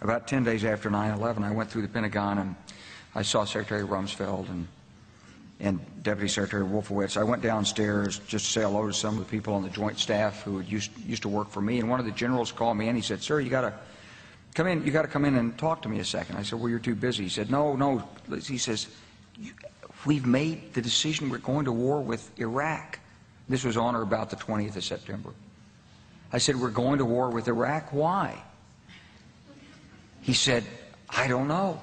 about 10 days after 9/11, I went through the Pentagon and I saw Secretary Rumsfeld and Deputy Secretary Wolfowitz. I went downstairs just to say hello to some of the people on the joint staff who had used to work for me, and one of the generals called me and he said, "Sir, you got to come in. You got to come in and talk to me a second." I said, "Well, you're too busy." He said, "No." He says, "We've made the decision. We're going to war with Iraq." This was on or about the 20th of September. I said, "We're going to war with Iraq. Why?" He said, "I don't know."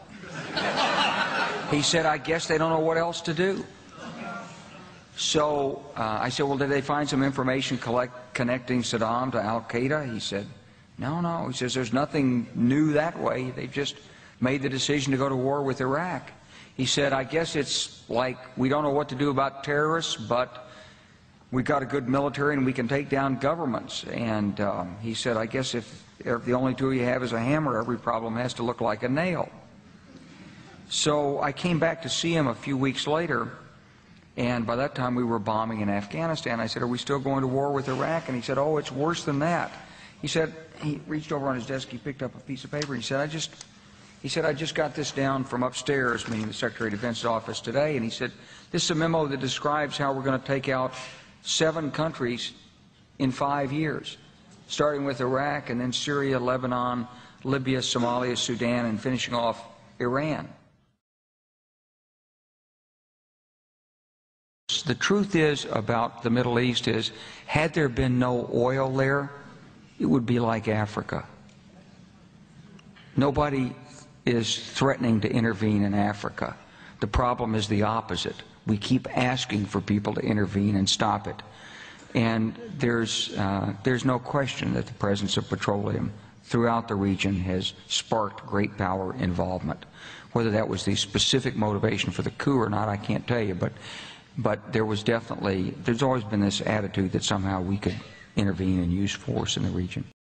He said, "I guess they don't know what else to do." So I said, "Well, did they find some information connecting Saddam to Al-Qaeda?" He said, No. He says, "There's nothing new that way. They've just made the decision to go to war with Iraq." He said, "I guess it's like we don't know what to do about terrorists, but we've got a good military and we can take down governments." And he said, "I guess if the only tool you have is a hammer, every problem has to look like a nail." So I came back to see him a few weeks later, and by that time we were bombing in Afghanistan. I said, "Are we still going to war with Iraq?" And he said, "Oh, it's worse than that." He said, he reached over on his desk, he picked up a piece of paper, and he said, I just got this down from upstairs," meaning the Secretary of Defense's office today, and he said, "This is a memo that describes how we're going to take out 7 countries in 5 years, starting with Iraq and then Syria, Lebanon, Libya, Somalia, Sudan, and finishing off Iran." The truth is about the Middle East is, had there been no oil there, it would be like Africa. Nobody is threatening to intervene in Africa. The problem is the opposite. We keep asking for people to intervene and stop it. And there's no question that the presence of petroleum throughout the region has sparked great power involvement. Whether that was the specific motivation for the coup or not, I can't tell you, but there's always been this attitude that somehow we could intervene and use force in the region.